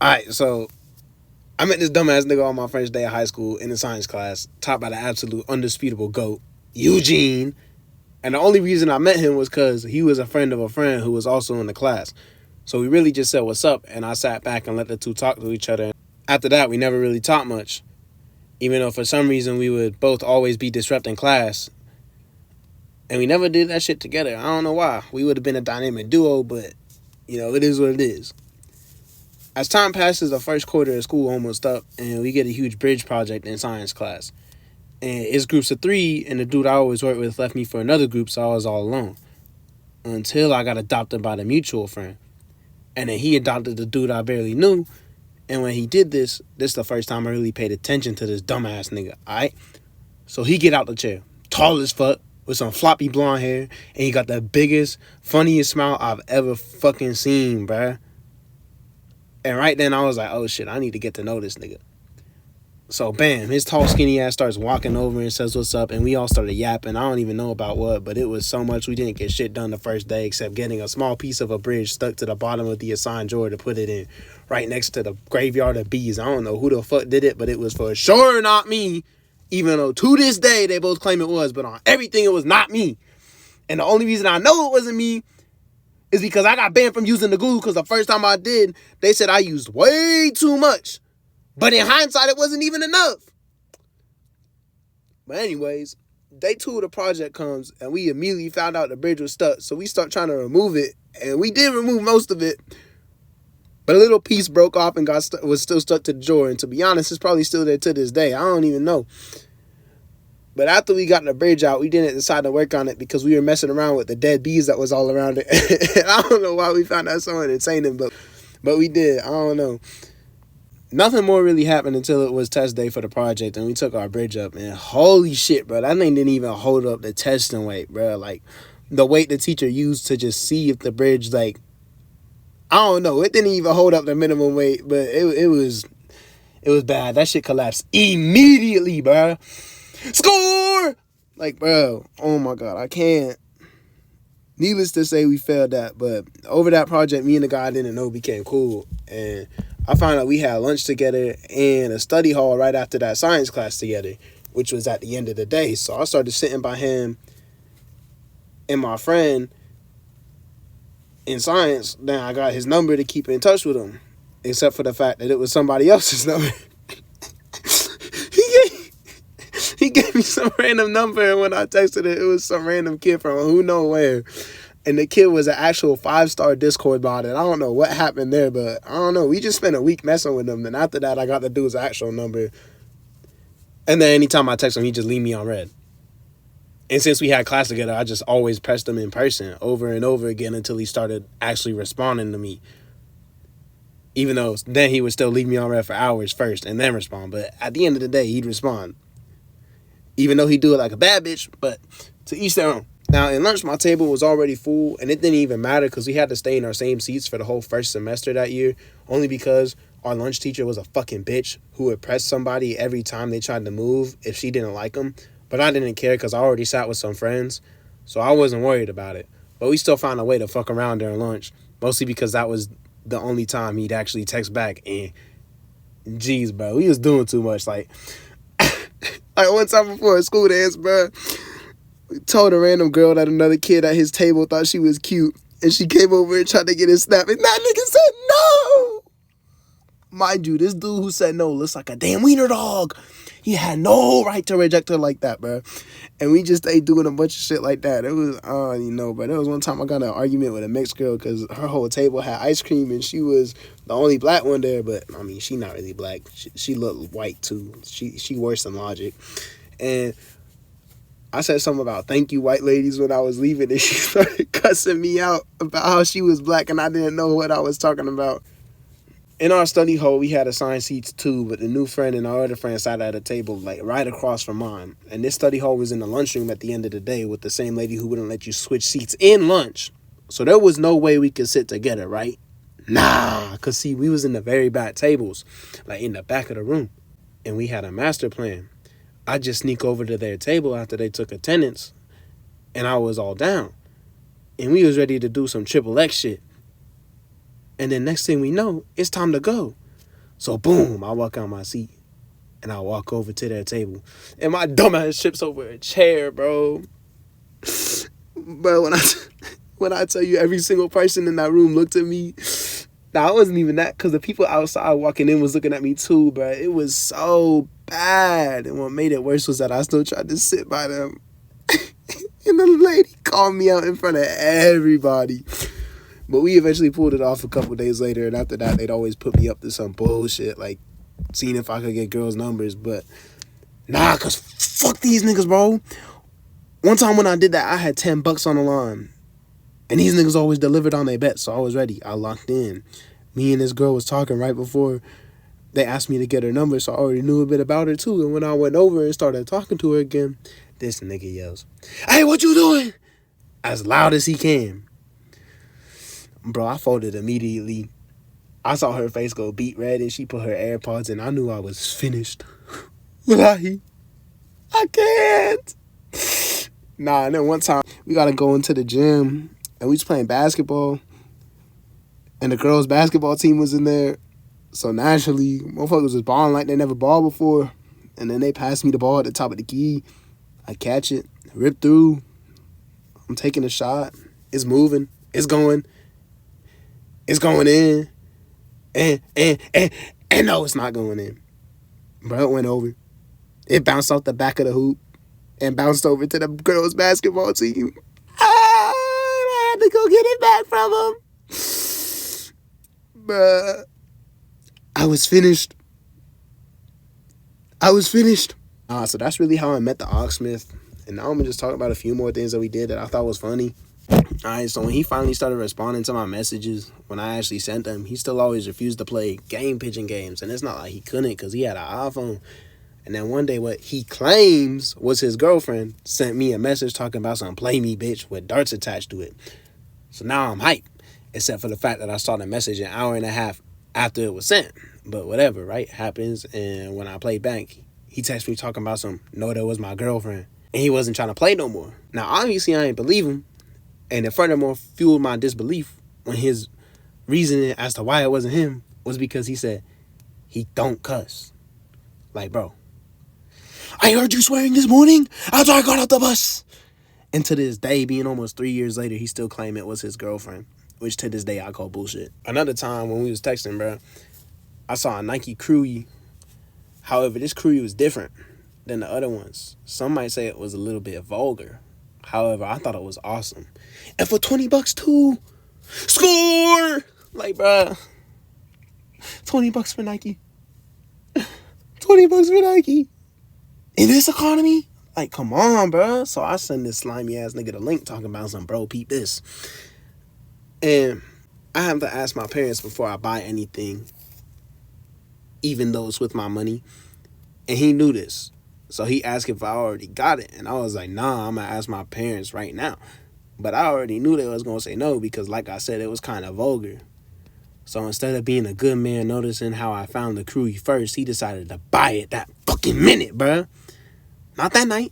Alright, so I met this dumbass nigga on my first day of high school in the science class, taught by the absolute undisputable GOAT, Eugene. And the only reason I met him was because he was a friend of a friend who was also in the class. So we really just said what's up, and I sat back and let the two talk to each other. After that, we never really talked much, even though for some reason we would both always be disrupting class. And we never did that shit together. I don't know why. We would have been a dynamic duo, but, it is what it is. As time passes, the first quarter of school almost up, and we get a huge bridge project in science class. And it's groups of 3, and the dude I always worked with left me for another group, so I was all alone. Until I got adopted by the mutual friend. And then he adopted the dude I barely knew. And when he did this is the first time I really paid attention to this dumbass nigga, alright? So he get out the chair, tall as fuck, with some floppy blonde hair, and he got the biggest, funniest smile I've ever fucking seen, bruh. And right then I was like, oh shit, I need to get to know this nigga. So bam, his tall skinny ass starts walking over and says what's up, and we all started yapping. I don't even know about what, but it was so much we didn't get shit done the first day except getting a small piece of a bridge stuck to the bottom of the assigned drawer to put it in, right next to the graveyard of bees. I don't know who the fuck did it, but it was for sure not me, even though to this day they both claim it was, but on everything it was not me. And the only reason I know it wasn't me is because I got banned from using the glue, because the first time I did, they said I used way too much. But in hindsight, it wasn't even enough. But anyways, day 2 of the project comes, and we immediately found out the bridge was stuck. So we start trying to remove it, and we did remove most of it. But a little piece broke off and was still stuck to the drawer. And to be honest, it's probably still there to this day. I don't even know. But after we got the bridge out, we didn't decide to work on it because we were messing around with the dead bees that was all around it. And I don't know why we found that so entertaining, but we did. I don't know. Nothing more really happened until it was test day for the project, and we took our bridge up, and holy shit, bro, that thing didn't even hold up the testing weight, bro. Like, the weight the teacher used to just see if the bridge, like, I don't know, it didn't even hold up the minimum weight, but it was bad. That shit collapsed immediately, bro. Score! Like, bro, oh my God, I can't. Needless to say, we failed that, but over that project, me and the guy I didn't know became cool, and I found out we had lunch together and a study hall right after that science class together, which was at the end of the day. So I started sitting by him and my friend in science. Then I got his number to keep in touch with him, except for the fact that it was somebody else's number. He gave me some random number, and when I texted it was some random kid from who knows where. And the kid was an actual 5-star Discord bot. And I don't know what happened there, but I don't know. We just spent a week messing with him. And after that, I got the dude's actual number. And then anytime I text him, he just leave me on red. And since we had class together, I just always pressed him in person over and over again until he started actually responding to me. Even though then he would still leave me on red for hours first and then respond. But at the end of the day, he'd respond. Even though he'd do it like a bad bitch, but to each their own. Now, in lunch, my table was already full, and it didn't even matter because we had to stay in our same seats for the whole first semester that year, only because our lunch teacher was a fucking bitch who would press somebody every time they tried to move if she didn't like them. But I didn't care because I already sat with some friends, so I wasn't worried about it. But we still found a way to fuck around during lunch, mostly because that was the only time he'd actually text back, and jeez, bro, we was doing too much. Like one time before a school dance, bro, we told a random girl that another kid at his table thought she was cute, and she came over and tried to get his snap, and that nigga said no. Mind you, this dude who said no looks like a damn wiener dog. He had no right to reject her like that, bro. And we just stayed doing a bunch of shit like that. It was, but there was one time I got in an argument with a mixed girl because her whole table had ice cream and she was the only black one there. But, I mean, she not really black. She looked white, too. She worse than Logic. And I said something about thank you, white ladies, when I was leaving. And she started cussing me out about how she was black and I didn't know what I was talking about. In our study hall, we had assigned seats too, but the new friend and our other friend sat at a table like right across from mine. And this study hall was in the lunchroom at the end of the day with the same lady who wouldn't let you switch seats in lunch. So there was no way we could sit together, right? Nah, because see, we was in the very back tables, like in the back of the room. And we had a master plan. I just sneak over to their table after they took attendance, and I was all down. And we was ready to do some triple X shit. And then next thing we know, it's time to go. So boom, I walk out my seat and I walk over to their table. And my dumbass trips over a chair, bro. Bro, when I tell you every single person in that room looked at me. Nah, it wasn't even that, because the people outside walking in was looking at me too, bro. It was so bad. And what made it worse was that I still tried to sit by them. And the lady called me out in front of everybody. But we eventually pulled it off a couple days later. And after that, they'd always put me up to some bullshit, like seeing if I could get girls' numbers. But nah, because fuck these niggas, bro. One time when I did that, I had $10 on the line. And these niggas always delivered on their bets, so I was ready. I locked in. Me and this girl was talking right before they asked me to get her number, so I already knew a bit about her too. And when I went over and started talking to her again, this nigga yells, "Hey, what you doing?" As loud as he can. Bro, I folded immediately. I saw her face go beet red and she put her AirPods in. I knew I was finished. Wallahi, I can't. Nah, and then one time we gotta go into the gym. And we was playing basketball. And the girls' basketball team was in there. So naturally, motherfuckers was balling like they never balled before. And then they passed me the ball at the top of the key. I catch it, rip through. I'm taking a shot. It's moving. It's going. It's going in. And no, it's not going in. Bro, it went over. It bounced off the back of the hoop. And bounced over to the girls' basketball team. I had to go get it back from him. But I was finished. So that's really how I met the Ogsmith. And now I'm going to just talk about a few more things that we did that I thought was funny. Alright, so when he finally started responding to my messages, when I actually sent them, he still always refused to play game pitching games. And it's not like he couldn't, because he had an iPhone. And then one day, what he claims was his girlfriend sent me a message talking about some "play me, bitch" with darts attached to it. So now I'm hyped, except for the fact that I saw the message an hour and a half after it was sent. But whatever, right? Happens. And when I played back, he texted me talking about some, "No, that was my girlfriend." And he wasn't trying to play no more. Now, obviously, I ain't believe him. And it furthermore fueled my disbelief when his reasoning as to why it wasn't him was because he said he don't cuss. Like, bro, I heard you swearing this morning after I got out the bus. And to this day, being almost 3 years later, he still claimed it was his girlfriend, which to this day I call bullshit. Another time when we was texting, bro, I saw a Nike Crewy. However, this Crewy was different than the other ones. Some might say it was a little bit vulgar. However, I thought it was awesome. And for $20 too. Score! Like, bro, $20 for Nike. $20 for Nike. In this economy? Like, come on, bro. So I send this slimy ass nigga the link talking about some, "Bro, peep this." And I have to ask my parents before I buy anything, even though it's with my money. And he knew this. So he asked if I already got it. And I was like, nah, I'm going to ask my parents right now. But I already knew they was going to say no because, like I said, it was kind of vulgar. So instead of being a good man noticing how I found the Crewy first, he decided to buy it that fucking minute, bruh. Not that night.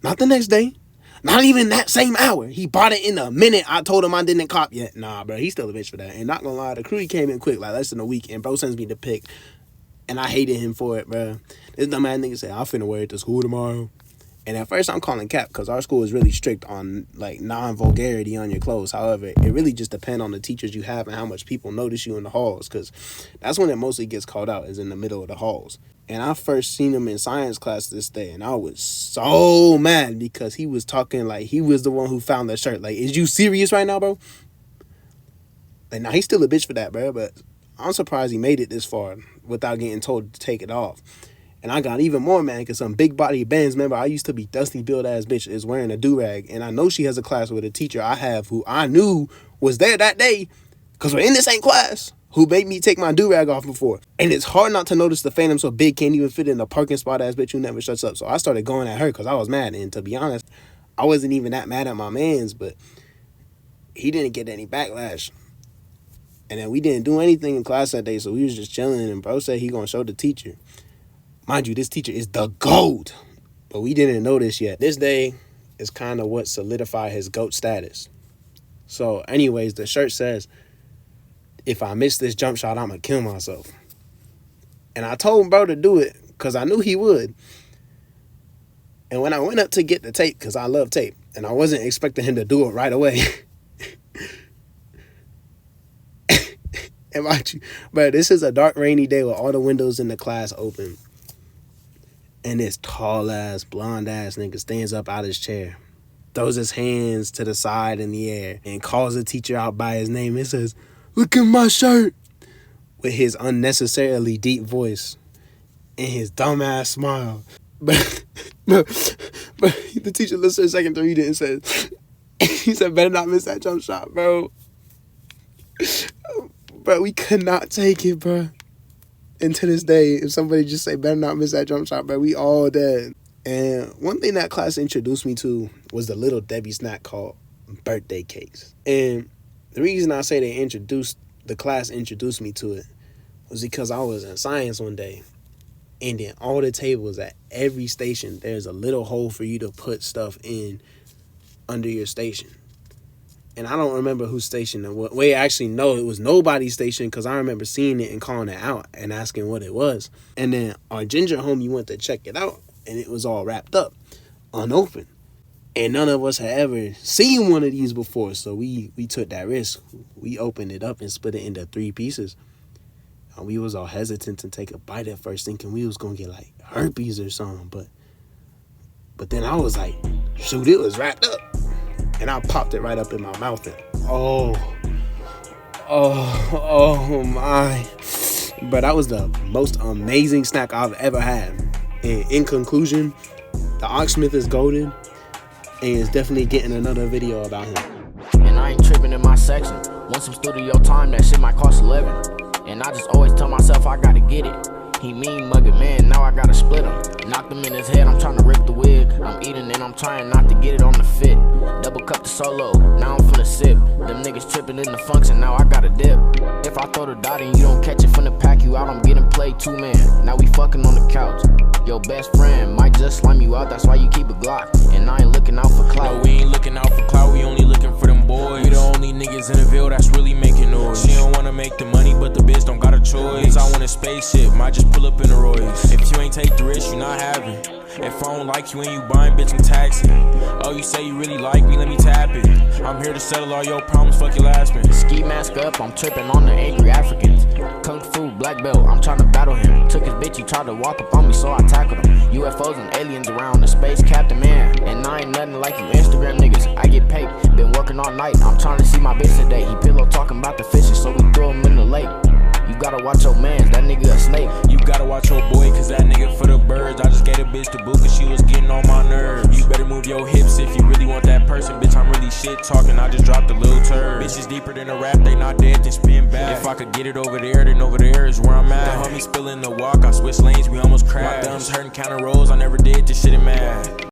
Not the next day. Not even that same hour. He bought it in a minute. I told him I didn't cop yet. Nah, bro, he's still a bitch for that. And not gonna lie, the Crewy came in quick, like less than a week. And bro sends me the pic. And I hated him for it, bro. This dumb ass nigga said, "I'm finna wear it to school tomorrow." And at first I'm calling cap because our school is really strict on like non-vulgarity on your clothes. However, it really just depends on the teachers you have and how much people notice you in the halls, because that's when it mostly gets called out, is in the middle of the halls. And I first seen him in science class this day, and I was so mad because he was talking like he was the one who found the shirt. Like, is you serious right now, bro? Like, now he's still a bitch for that, bro, but I'm surprised he made it this far without getting told to take it off. And I got even more mad because some big body bands member I used to be dusty build ass bitch is wearing a do-rag. And I know she has a class with a teacher I have who I knew was there that day because we're in the same class, who made me take my do-rag off before. And it's hard not to notice the phantom so big can't even fit in a parking spot ass bitch who never shuts up. So I started going at her because I was mad. And to be honest, I wasn't even that mad at my mans, but he didn't get any backlash. And then we didn't do anything in class that day, so we was just chilling. And bro said he gonna show the teacher. Mind you, this teacher is the GOAT, but we didn't know this yet. This day is kind of what solidified his GOAT status. So anyways, the shirt says, "If I miss this jump shot, I'm going to kill myself." And I told bro to do it because I knew he would. And when I went up to get the tape, because I love tape, and I wasn't expecting him to do it right away. And mind you, bro, this is a dark, rainy day with all the windows in the class open. And this tall-ass, blonde-ass nigga stands up out of his chair, throws his hands to the side in the air, and calls the teacher out by his name. It says, "Look at my shirt," with his unnecessarily deep voice and his dumb-ass smile. But the teacher listened a second to read it and said, he said, "Better not miss that jump shot, bro." Bro, we could not take it, bro. And to this day, if somebody just say, "Better not miss that jump shot," bro, we all dead. And one thing that class introduced me to was the Little Debbie snack called birthday cakes. And the reason I say the class introduced me to it was because I was in science one day. And then all the tables at every station, there's a little hole for you to put stuff in under your station. And I don't remember whose station it was. Wait, actually, no, it was nobody's station because I remember seeing it and calling it out and asking what it was. And then our ginger homie went to check it out, and it was all wrapped up, unopened. And none of us had ever seen one of these before, so we took that risk. We opened it up and split it into 3 pieces. And we was all hesitant to take a bite at first, thinking we was going to get, like, herpes or something. But then I was like, shoot, it was wrapped up. And I popped it right up in my mouth. And oh my. But that was the most amazing snack I've ever had. And in conclusion, the Ogsmith is golden. And it's definitely getting another video about him. And I ain't tripping in my section. Want some studio time, that shit might cost 11. And I just always tell myself I gotta get it. He mean mugging, man, now I gotta split him. Knocked him in his head, I'm trying to rip the wig. I'm eating and I'm trying not to get it on the fit. Double cup the solo, now I'm finna sip. Them niggas tripping in the function, now I gotta dip. If I throw the dot and you don't catch it from the pack you out, I'm getting played 2-man. Now we fucking on the couch. Your best friend might just slime you out, that's why you keep a Glock. And I ain't looking out for clout. No, we ain't looking out for clout, we only looking for them boys. We the only niggas in the Ville that's really making noise. She don't wanna make the money, but the bitch don't got a choice. I want a spaceship, might just pull up in a Royce. If you ain't take the risk, you not having. If I don't like you and you buying, bitch, I'm taxing. Oh, you say you really like me, let me tap it. I'm here to settle all your problems, fuck your last man. Ski mask up, I'm tripping on the angry Africans. Kung Fu, black belt, I'm trying to battle him. Took his bitch, he tried to walk up on me, so I tackled him. UFOs and aliens around, the space captain, man. And I ain't nothing like you Instagram niggas, I get paid. Been working all night, I'm trying to see my bitch today. He pillow talking about the fishes, so we throw him in the lake. You gotta watch your mans, that nigga a snake. You gotta watch your boy, cause that nigga for the birds. I just gave a bitch the boot cause she was getting on my nerves. You better move your hips if you really want that person. Bitch, I'm really shit talking, I just dropped a little turd. Bitches deeper than a rap, they not dead, then spin back. If I could get it over there, then over there is where I'm at. The homie spilling the walk, I switch lanes, we almost crashed. My thumbs hurting, counting rolls, I never did this shit in mad.